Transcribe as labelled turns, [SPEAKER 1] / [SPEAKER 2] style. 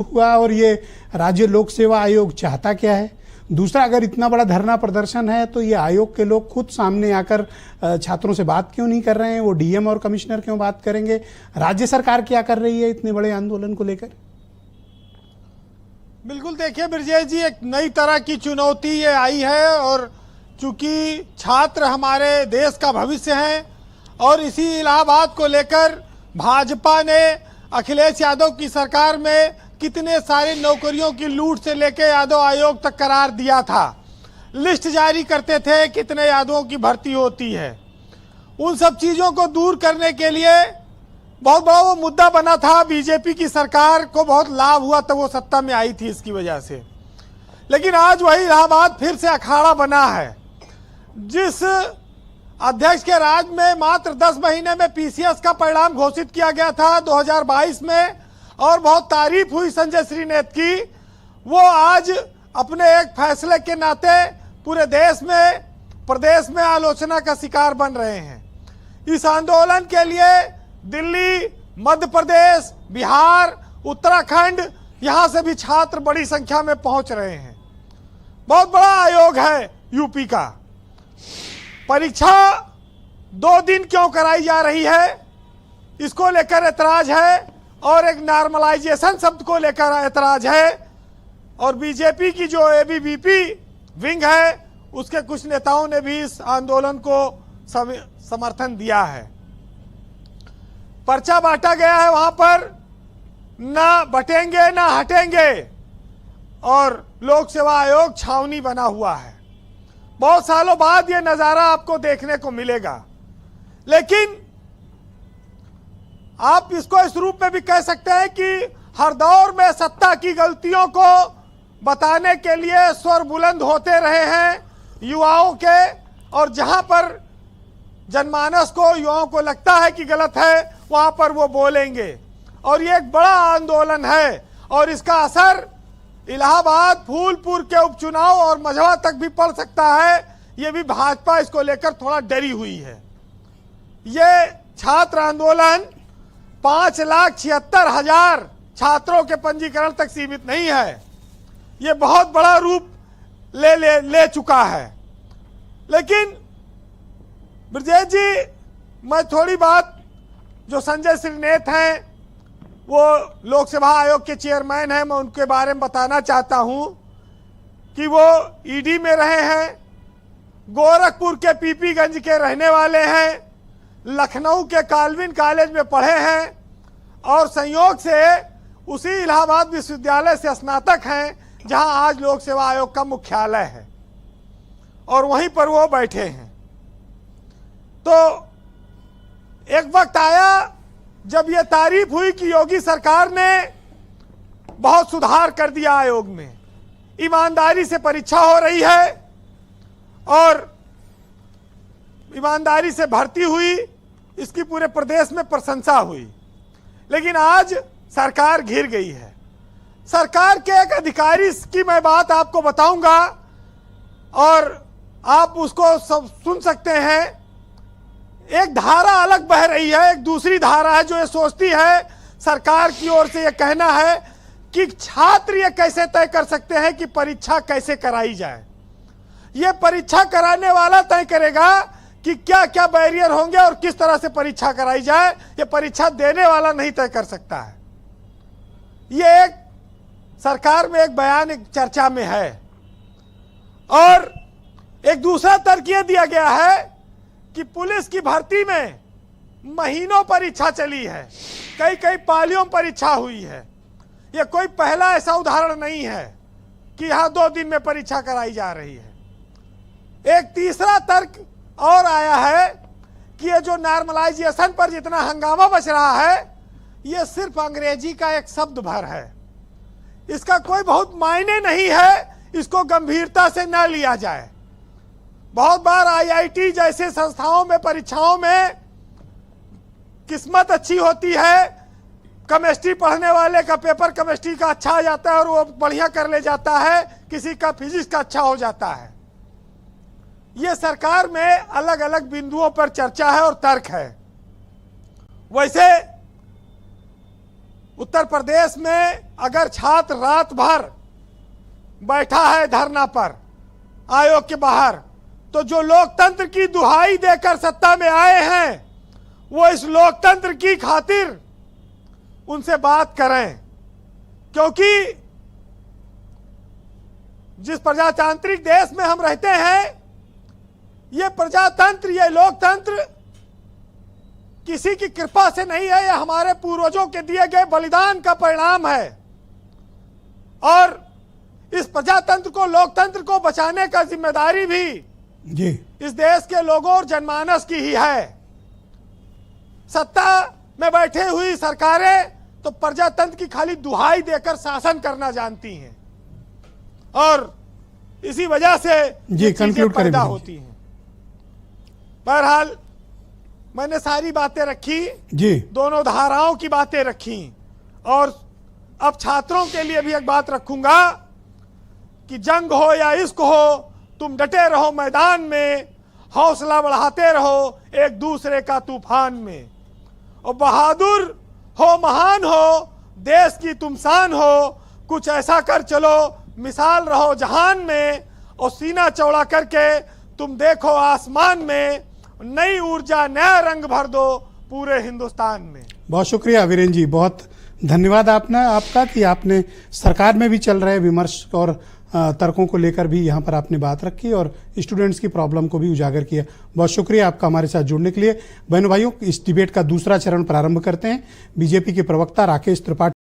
[SPEAKER 1] हुआ और ये राज्य लोक सेवा आयोग चाहता क्या है? दूसरा, अगर इतना बड़ा धरना प्रदर्शन है तो ये आयोग के लोग खुद सामने आकर छात्रों से बात क्यों नहीं कर रहे हैं? वो डीएम और कमिश्नर क्यों बात करेंगे? राज्य सरकार क्या कर रही है इतने बड़े आंदोलन को लेकर?
[SPEAKER 2] बिल्कुल, देखिए ब्रजेश जी, एक नई तरह की चुनौती ये आई है और चूंकि छात्र हमारे देश का भविष्य हैं और इसी इलाहाबाद को लेकर भाजपा ने अखिलेश यादव की सरकार में कितने सारे नौकरियों की लूट से लेकर यादव आयोग तक करार दिया था, लिस्ट जारी करते थे कितने यादवों की भर्ती होती है। उन सब चीज़ों को दूर करने के लिए बहुत बड़ा वो मुद्दा बना था। बीजेपी की सरकार को बहुत लाभ हुआ तब वो सत्ता में आई थी इसकी वजह से। लेकिन आज वही इलाहाबाद फिर से अखाड़ा बना है। जिस अध्यक्ष के राज में मात्र 10 महीने में पीसीएस का परिणाम घोषित किया गया था 2022 में और बहुत तारीफ हुई संजय श्रीनेत की, वो आज अपने एक फैसले के नाते पूरे देश में, प्रदेश में आलोचना का शिकार बन रहे हैं। इस आंदोलन के लिए दिल्ली, मध्य प्रदेश, बिहार, उत्तराखंड, यहां से भी छात्र बड़ी संख्या में पहुंच रहे हैं। बहुत बड़ा आयोग है यूपी का। परीक्षा 2 दिन क्यों कराई जा रही है, इसको लेकर ऐतराज है और एक नॉर्मलाइजेशन शब्द को लेकर ऐतराज है। और बीजेपी की जो एबीवीपी विंग है उसके कुछ नेताओं ने भी इस आंदोलन को समर्थन दिया है। पर्चा बांटा गया है, वहां पर ना बटेंगे ना हटेंगे और लोक सेवा आयोग छावनी बना हुआ है। बहुत सालों बाद ये नजारा आपको देखने को मिलेगा। लेकिन आप इसको इस रूप में भी कह सकते हैं कि हर दौर में सत्ता की गलतियों को बताने के लिए स्वर बुलंद होते रहे हैं युवाओं के, और जहां पर जनमानस को, युवाओं को लगता है कि गलत है, वहां पर वो बोलेंगे। और ये एक बड़ा आंदोलन है और इसका असर इलाहाबाद, फूलपुर के उपचुनाव और मझवा तक भी पड़ सकता है। ये भी भाजपा इसको लेकर थोड़ा डरी हुई है। ये छात्र आंदोलन 5,76,000 छात्रों के पंजीकरण तक सीमित नहीं है, ये बहुत बड़ा रूप ले चुका है। लेकिन ब्रजेश जी, मैं थोड़ी बात, जो संजय श्रीनेत हैं, वो लोक सेवा आयोग के चेयरमैन हैं, मैं उनके बारे में बताना चाहता हूं कि वो ईडी में रहे हैं, गोरखपुर के पीपीगंज के रहने वाले हैं, लखनऊ के काल्विन कॉलेज में पढ़े हैं और संयोग से उसी इलाहाबाद विश्वविद्यालय से स्नातक हैं जहां आज लोक सेवा आयोग का मुख्यालय है और वहीं पर वो बैठे हैं। तो एक वक्त आया जब ये तारीफ हुई कि योगी सरकार ने बहुत सुधार कर दिया आयोग में, ईमानदारी से परीक्षा हो रही है और ईमानदारी से भर्ती हुई, इसकी पूरे प्रदेश में प्रशंसा हुई। लेकिन आज सरकार घिर गई है। सरकार के एक अधिकारी की मैं बात आपको बताऊंगा और आप उसको सब सुन सकते हैं। एक धारा अलग बह रही है, एक दूसरी धारा है जो ये सोचती है, सरकार की ओर से ये कहना है कि छात्र ये कैसे तय कर सकते हैं कि परीक्षा कैसे कराई जाए। ये परीक्षा कराने वाला तय करेगा कि क्या क्या बैरियर होंगे और किस तरह से परीक्षा कराई जाए। ये परीक्षा देने वाला नहीं तय कर सकता है। ये एक सरकार में एक बयान, एक चर्चा में है। और एक दूसरा तर्क यह दिया गया है कि पुलिस की भर्ती में महीनों परीक्षा चली है, कई कई पालियों में परीक्षा हुई है। यह कोई पहला ऐसा उदाहरण नहीं है कि यहां 2 दिन में परीक्षा कराई जा रही है। एक तीसरा तर्क और आया है कि ये जो नॉर्मलाइजेशन पर जितना हंगामा मच रहा है, ये सिर्फ अंग्रेजी का एक शब्द भर है, इसका कोई बहुत मायने नहीं है, इसको गंभीरता से न लिया जाए। बहुत बार आईआईटी जैसे संस्थाओं में परीक्षाओं में किस्मत अच्छी होती है, केमिस्ट्री पढ़ने वाले का पेपर केमिस्ट्री का अच्छा आ जाता है और वो बढ़िया कर ले जाता है, किसी का फिजिक्स का अच्छा हो जाता है। ये सरकार में अलग अलग बिंदुओं पर चर्चा है और तर्क है। वैसे उत्तर प्रदेश में अगर छात्र रात भर बैठा है धरना पर आयोग के बाहर, तो जो लोकतंत्र की दुहाई देकर सत्ता में आए हैं वो इस लोकतंत्र की खातिर उनसे बात करें, क्योंकि जिस प्रजातांत्रिक देश में हम रहते हैं, ये प्रजातंत्र, ये लोकतंत्र किसी की कृपा से नहीं है, यह हमारे पूर्वजों के दिए गए बलिदान का परिणाम है। और इस प्रजातंत्र को, लोकतंत्र को बचाने का जिम्मेदारी भी
[SPEAKER 1] जी
[SPEAKER 2] इस देश के लोगों और जनमानस की ही है। सत्ता में बैठे हुई सरकारें तो प्रजातंत्र की खाली दुहाई देकर शासन करना जानती हैं, और इसी वजह से ये चीजें पैदा होती हैं। बहरहाल मैंने सारी बातें रखी
[SPEAKER 1] जी,
[SPEAKER 2] दोनों धाराओं की बातें रखी, और अब छात्रों के लिए भी एक बात रखूंगा कि जंग हो या इश्क हो, तुम डटे रहो मैदान में, हौसला बढ़ाते रहो एक दूसरे का तूफान में। और बहादुर हो, महान हो, देश की तुम शान हो, कुछ ऐसा कर चलो, मिसाल रहो जहान में, और सीना चौड़ा करके तुम देखो आसमान में, नई ऊर्जा नया रंग भर दो पूरे हिंदुस्तान में।
[SPEAKER 1] बहुत शुक्रिया वीरेंद्र जी, बहुत धन्यवाद आपका कि आपने सरकार में भी चल रहे विमर्श और तर्कों को लेकर भी यहाँ पर आपने बात रखी और स्टूडेंट्स की प्रॉब्लम को भी उजागर किया। बहुत शुक्रिया आपका हमारे साथ जुड़ने के लिए। बहनों भाइयों, इस डिबेट का दूसरा चरण प्रारंभ करते हैं। बीजेपी के प्रवक्ता राकेश त्रिपाठी